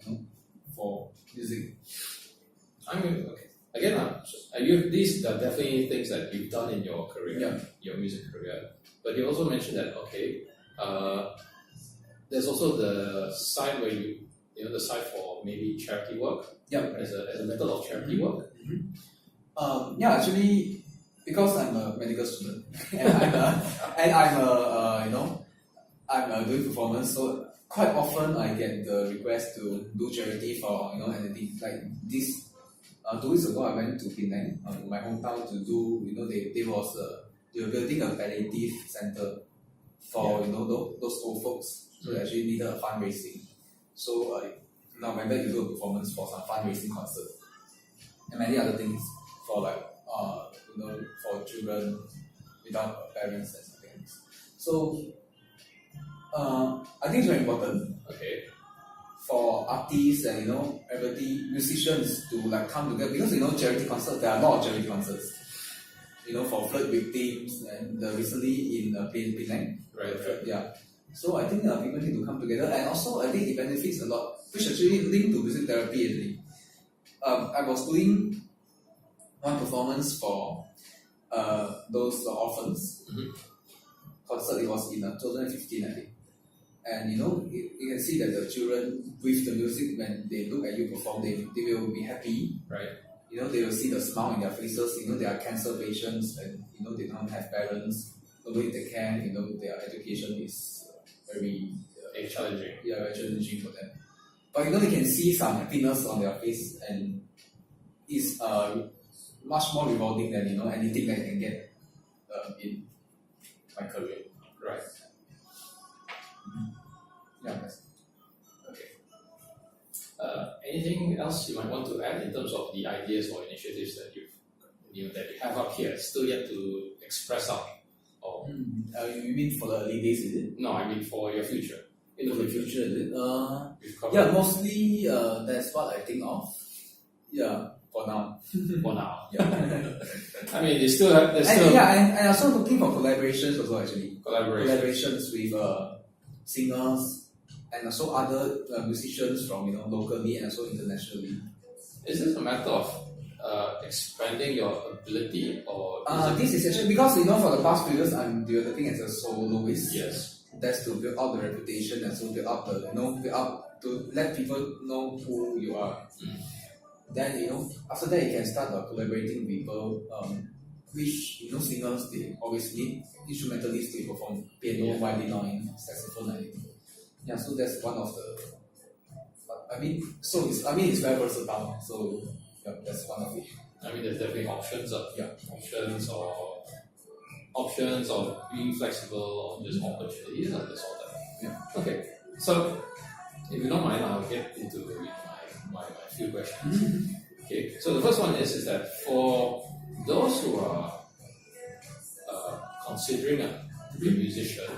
music. Okay. Again, these are definitely things that you've done in your career, your music career. But you also mentioned that there's also the side where the side for maybe charity work. Yeah. As a method of charity work. Actually, because I'm a medical student and I'm doing performance, so quite often I get the request to do charity for anything like this. 2 weeks ago, I went to Penang, my hometown, to do. They were building a palliative center for those old folks. So they actually needed a fundraising. So I went back to do a performance for some fundraising concert and many other things for for children without parents and something else. So I think it's very important. Okay. For artists and everybody, musicians to come together, because charity concerts, there are a lot of charity concerts. For flood victims and recently in Penang. Right. Yeah. So I think people need to come together, and also I think it benefits a lot, which actually linked to music therapy actually. I was doing one performance for those orphans. Concert, it was in 2015 I think. And you can see that the children with the music, when they look at you perform, they will be happy. Right. They will see the smile in their faces. They are cancer patients and they don't have parents. nobody take care, their education is very challenging. Yeah, very challenging for them. But they can see some happiness on their face, and it's much more rewarding than anything that I can get in my career. Right. Yeah. That's, Anything else you might want to add in terms of the ideas or initiatives that you have up here, still yet to express out? Or you mean for the early days, is it? no, I mean for your future. In For the future, is it? You've covered Yeah, mostly that's what I think of. Yeah, for now. for now. Yeah. I mean, there's still and also looking for collaborations also actually. collaboration. Collaborations with singers and also other musicians from locally and also internationally. Is this a matter of expanding your ability, or This is actually because for the past few years I'm developing as a soloist. yes? That's to build up the reputation and so build up the build up to let people know who you are. Then after that you can start collaborating with people, which singers they always need instrumentalists to perform piano, violin, saxophone, and everything. Yeah, so that's one of the. It's very versatile. So yeah, that's one of it. I mean, there's definitely options of Yeah. options or being flexible, or just opportunities and this all that. Yeah. Okay, so if you don't mind, I'll get into my few questions. Okay, so the first one is that for those who are considering to be a musician,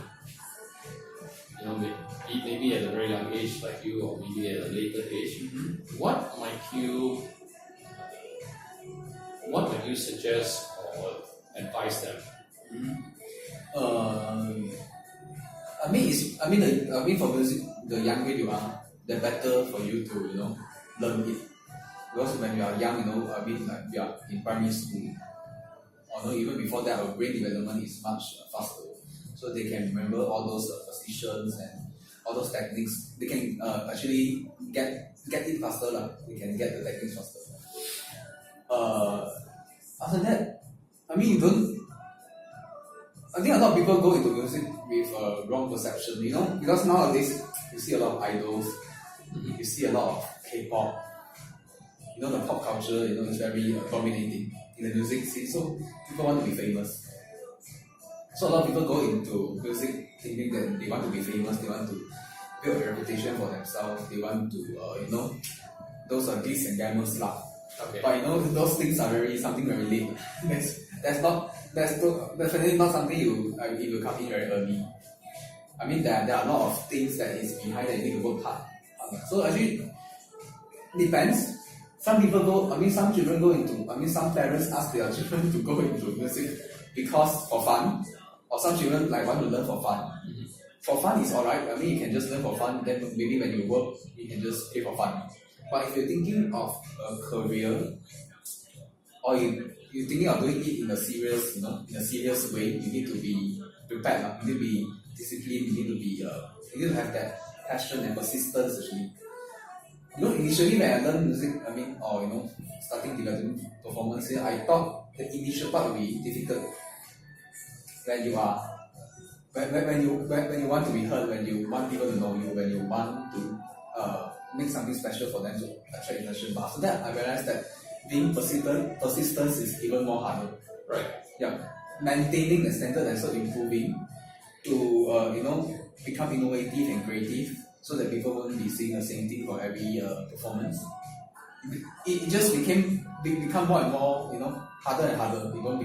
maybe at a very young age like you, or maybe at a later age, what might you suggest or advise them? For music, the younger you are, the better for you to learn it. Because when you are young, like we are in primary school, or even before that, our brain development is much faster. So they can remember all those positions and all those techniques. They can actually get it faster. They can get the techniques faster. After that, you don't. I think a lot of people go into music with a wrong perception, because nowadays you see a lot of idols, you see a lot of K-pop, the pop culture, is very dominating in the music scene. So people want to be famous. So a lot of people go into music thinking that they want to be famous, they want to build a reputation for themselves, they want to, those are glitz and glamour stuff. Okay. But those things are something very late. That's definitely not something it will come in very early. There are a lot of things that is behind that you need to work hard. So actually, depends. Some people go. Some children go into. Some parents ask their children to go into music because for fun, or some children want to learn for fun. For fun is alright. You can just learn for fun. Then maybe when you work, you can just play for fun. But if you're thinking of a career, or you're thinking of doing it in a serious, way, you need to be prepared. You need to be disciplined. You need to be. You need to have that passion and persistence. Actually, initially when I learned music, starting developing performance, I thought the initial part would be difficult. When you want to be heard, when you want people to know you, when you want to make something special for them to attract attention. But after that, I realized that being persistence is even more harder. Right. Yeah. Maintaining the standard and so improving to become innovative and creative, so that people won't be seeing the same thing for every performance. It just become more and more harder and harder. It won't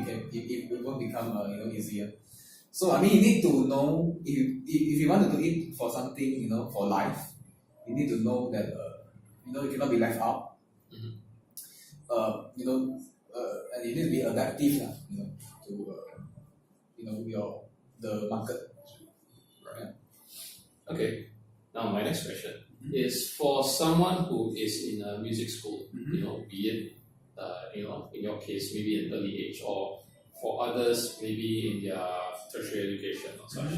become easier. So you need to know if you want to do it for something for life, you need to know that you cannot be left out. And you need to be adaptive to the market. Right. Okay. Now my next question is for someone who is in a music school, be it in your case maybe at early age, or for others maybe in their tertiary education or such.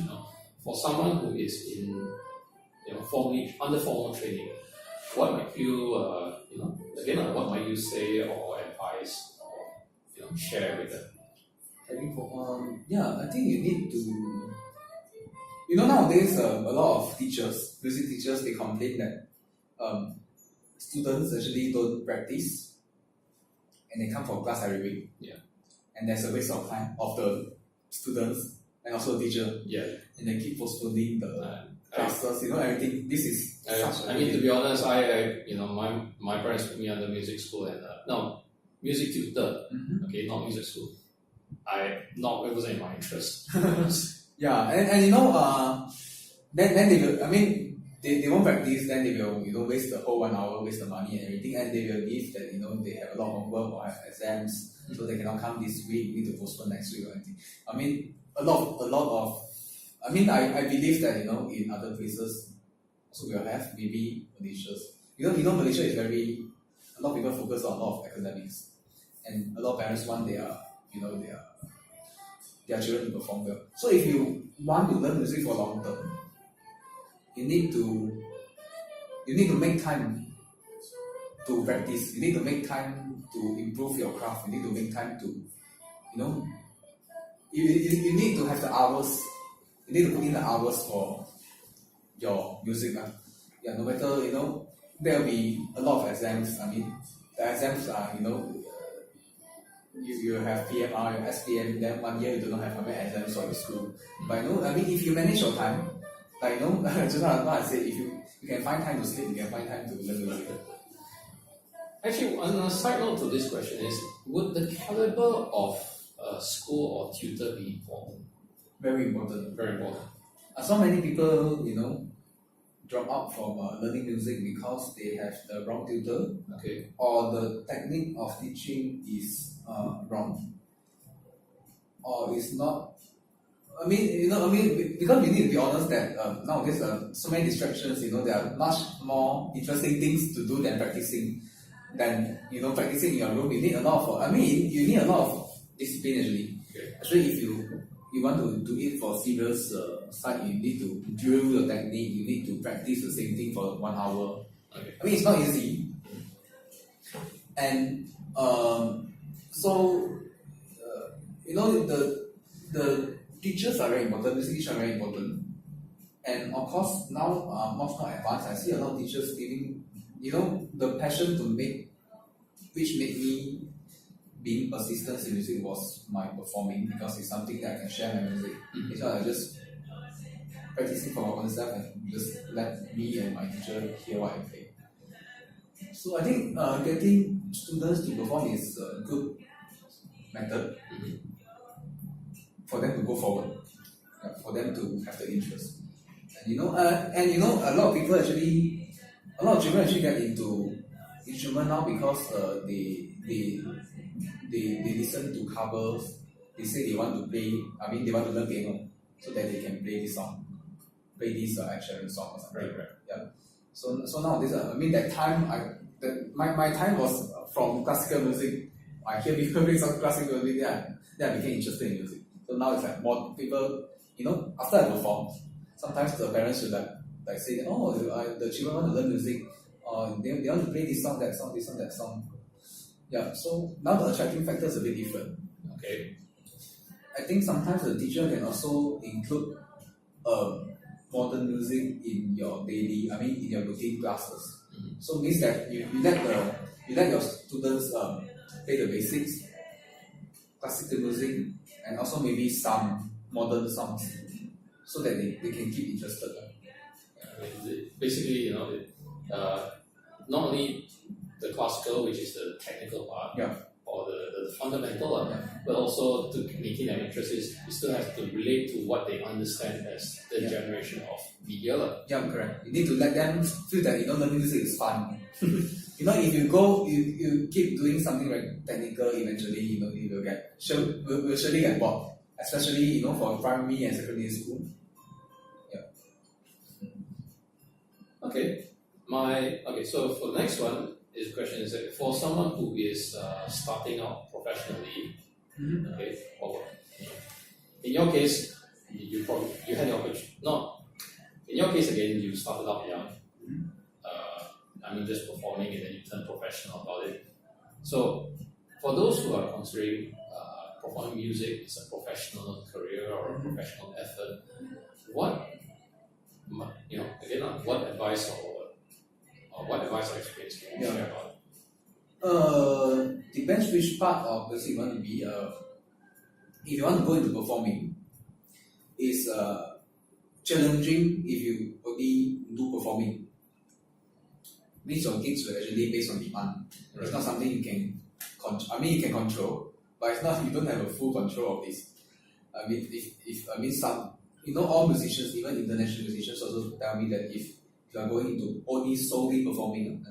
For someone who is in under formal training, what might you what might you say or advise or share with them? Having for yeah, I think you need to. Nowadays a lot of teachers, music teachers, they complain that students actually don't practice and they come for class every week. Yeah. And there's a waste of time of the students and also the teacher. Yeah. And they keep postponing the classes, everything. This is I mean, to be honest, my parents put me under music school and no, music tutor. Mm-hmm. Okay, not music school. It wasn't in my interest. Yeah, and then they will. I mean, they won't practice. Then they will waste the whole 1 hour, waste the money and everything, and they will give that they have a lot of homework or have exams, so they cannot come this week. Need to postpone next week or anything. I mean, a lot of. I mean, I believe that in other places also we'll have maybe Malaysia's. Malaysia is a lot of people focus on a lot of academics, and a lot of parents want their children to perform well. So if you want to learn music for long term, you need to make time to practice. You need to make time to improve your craft. You need to make time to, you need to have the hours. You need to put in the hours for your music. Yeah, no matter, there will be a lot of exams. I mean, the exams are, you have PMR, your SPM, then 1 year you do not have how many exams for your school. But I mean, if you manage your time, like just like what I said, if you can find time to sleep, you can find time to learn music. Actually, on a side note to this question is, would the caliber of a school or tutor be important? Very important. Very important. So many people, drop out from learning music because they have the wrong tutor, okay, or the technique of teaching is wrong, or it's not. I mean, because we need to be honest that nowadays so many distractions. There are much more interesting things to do than practicing. Practicing in your room, you need a lot of. You need a lot of discipline actually. Okay. Actually, if you want to do it for serious side, you need to drill your technique. You need to practice the same thing for 1 hour. Okay. I mean, it's not easy. And the teachers are very important. Music teachers are very important. And of course, now much more advanced. I see a lot of teachers giving, the passion to make, which made me being persistent in music was my performing, because it's something that I can share my music. So I just practicing for myself and just let me and my teacher hear what I play. So I think getting students to perform is a good method for them to go forward, for them to have the interest. And a lot of people actually, a lot of children actually get into instrument now because they listen to covers. They say they want to play. They want to learn piano so that they can play this song, play this action song or something. Right. Yeah. So nowadays, that time my time was from classical music. I hear people play some classical music. Then I became interested in music. So now it's like more people. After I perform, sometimes the parents should like say, the children want to learn music. They want to play this song, that song, this song, that song. Yeah, so now the attracting factor is a bit different. Okay. I think sometimes the teacher can also include modern music in your in your routine classes. So means that you let your students play the basics, classical music, and also maybe some modern songs, so that they can keep interested. Basically, not only the classical, which is the technical part, or the fundamental, but also to maintain their interest is you still have to relate to what they understand as the generation of media. Yeah, correct. You need to let them feel that learning music is fun. If you keep doing something very technical, eventually you will surely get bored. Especially for primary and secondary school. Yeah. Okay. So for the next one, this question is that for someone who is starting out professionally, okay, or in your case, you had the opportunity. No, in your case again, you started out young. Just performing, and then you turn professional about it. So for those who are considering performing music is a professional career or a professional effort, what what advice or experience can you share about it? Depends which part of music you want to be. If you want to go into performing, it's challenging if you only do performing. Means your gigs will actually based on demand. It's not something you can you can control, but it's not, you don't have a full control of this. Some, all musicians, even international musicians, also tell me that if you are going into only solely performing,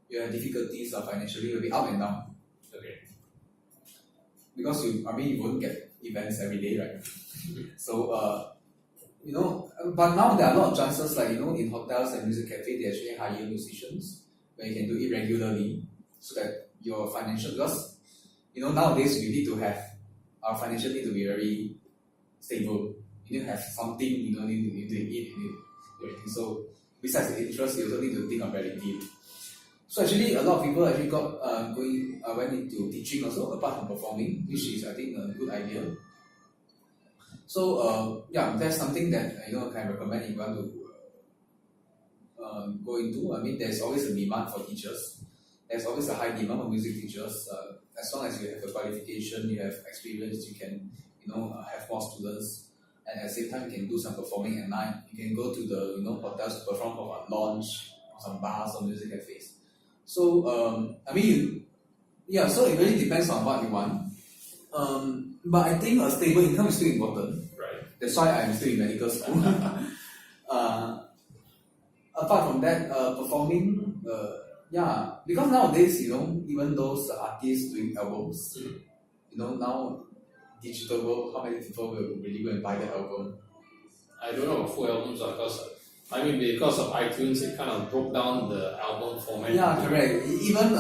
you have difficulties financially, will be up and down. Okay. Because you won't get events every day, right? So but now there are a lot of chances, like in hotels and music cafe, they actually hire musicians where you can do it regularly, so that your financial, because nowadays we need to have our financial need to be very stable. You need to have something, you need to eat, you need everything. So besides the interest, you also need to think of reality. So actually, a lot of people actually went into teaching also, apart from performing, which is, I think, a good idea. So that's something that I can recommend if you want to go into. There's always a demand for teachers. There's always a high demand for music teachers. As long as you have a qualification, you have experience, you can have more students, and at the same time you can do some performing at night. You can go to the hotels to perform for a lounge, or some bars or music cafes. So so it really depends on what you want. But I think a stable income is still important. Right. That's why I'm still in medical school. Apart from that, performing, because nowadays, even those artists doing albums, now digital world, how many people will really go and buy the album? I don't know full albums because of iTunes, it kind of broke down the album format. Yeah, correct. Even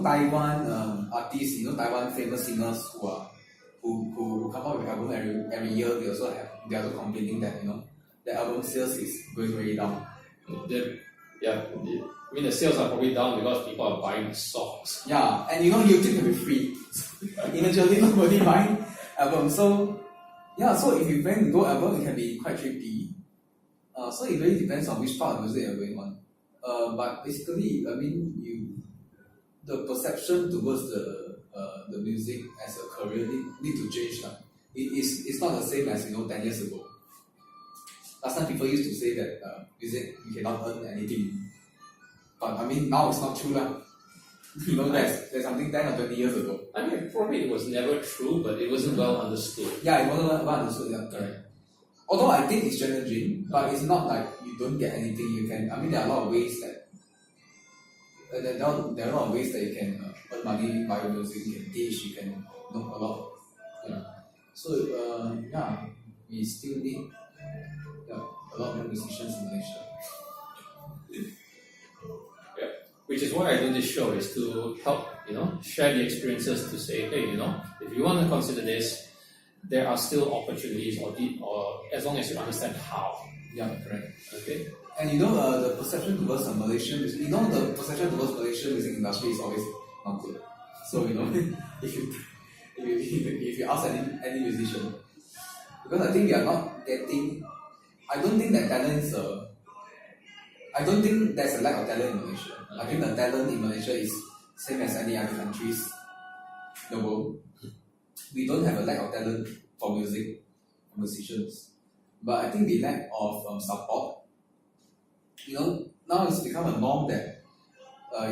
Taiwan artists, Taiwan famous singers who come out with album every year, they also complaining that the album sales is going very down. The sales are probably down because people are buying songs. Yeah, and YouTube can be free. Eventually, nobody buying album. So if you plan to go album, it can be quite tricky. So it really depends on which part of music you're going on. But basically, the perception towards the music as a career need to change. It's not the same as 10 years ago. Last time people used to say that music, you cannot earn anything. But now it's not true. There's something 10 or 20 years ago. Probably it was never true, but it wasn't well understood. Yeah, it wasn't well understood, correct. Although I think it's challenging, but it's not like you don't get anything. You can, there are a lot of ways that there are a lot of ways that you can earn money via music. You can teach, you can a lot. So we still need a lot more musicians in Malaysia. Which is why I do this show, is to help share the experiences, to say, hey, if you want to consider this, there are still opportunities, or as long as you understand how. Yeah, correct. Okay. And the perception towards Malaysian music, the perception towards Malaysian music industry is always not good. So if you ask any musician, because I think we are not getting, I don't think that talent is I don't think there's a lack of talent in Malaysia. I think the talent in Malaysia is same as any other countries in the world. We don't have a lack of talent for music, for musicians. But I think the lack of support. Now it's become a norm that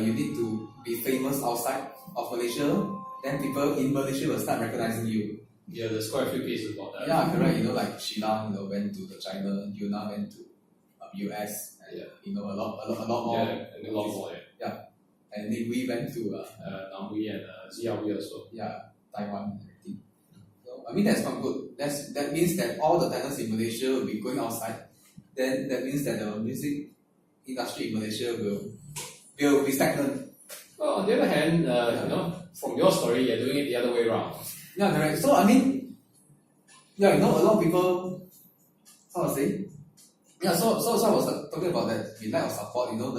you need to be famous outside of Malaysia, then people in Malaysia will start recognizing you. Yeah, there's quite a few cases about that. Yeah, correct. Like Sheila, went to China, Yuna went to US. And, a lot more. Yeah, a lot more. Yeah. And then we went to Namwi and ZLV also. Yeah, Taiwan and everything. So, that's not good. That means that all the talents in Malaysia will be going outside. Then that means that the music industry in Malaysia will be stagnant. Well, on the other hand, from your story, you're doing it the other way around. Yeah, correct. So, a lot of people, how to say? Yeah, so I was talking about that, the lack of support, even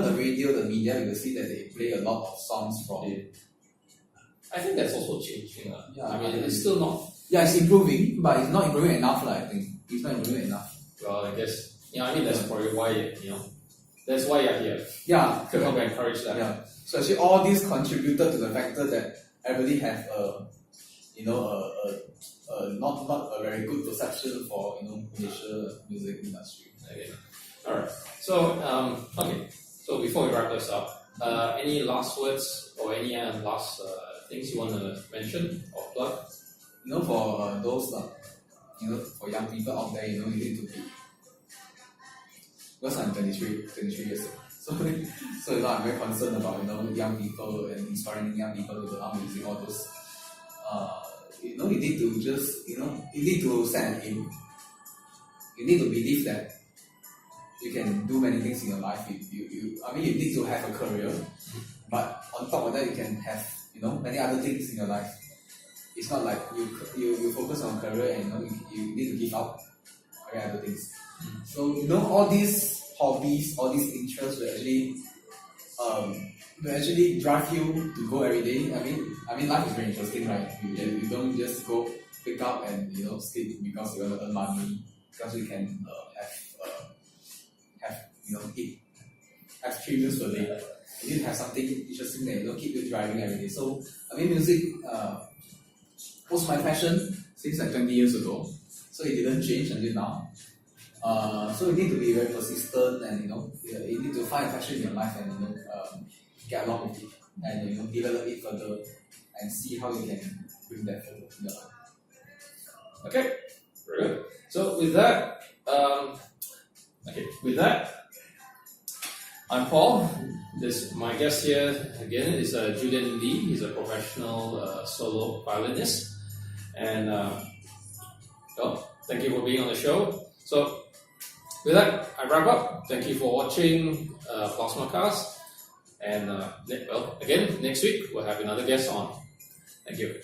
the radio, the media, you will see that they play a lot of songs I think that's also changing. Yeah, I mean, it's still not. Yeah, it's improving, but it's not improving enough. I think it's not improving enough. Well, I guess. Yeah, I mean that's probably why that's why you're here Yeah, to help encourage that. yeah. So actually, all this contributed to the factor that everybody have not a very good perception for Malaysia music industry. Okay. All right. So okay. So before we wrap this up, any last words or any last things you want to mention or plug? For those for young people out there, you need to be. Because I'm 23 years old, so I'm very concerned about young people and inspiring young people to learn music, all those. You need to just you need to set an aim. You need to believe that you can do many things in your life. I mean, you need to have a career, but on top of that, you can have many other things in your life. It's not like you focus on career and you need to give up other things. So all these hobbies, all these interests will actually drive you to go every day. I mean life is very interesting, right? You don't just go pick up and sleep because you want to earn money, because you can have 3 meals per day. You need to have something interesting that keep you driving every day. So music was my passion since like 20 years ago. So it didn't change until now. So you need to be very persistent, and you need to find a passion in your life and get along with it, and develop it further and see how you can bring that forward in your life. Okay, very good. So with that, I'm Paul. My guest here again is Julian Lee. He's a professional solo violinist, and thank you for being on the show. So with that, I wrap up. Thank you for watching Plusma-cast, and again next week we'll have another guest on. Thank you.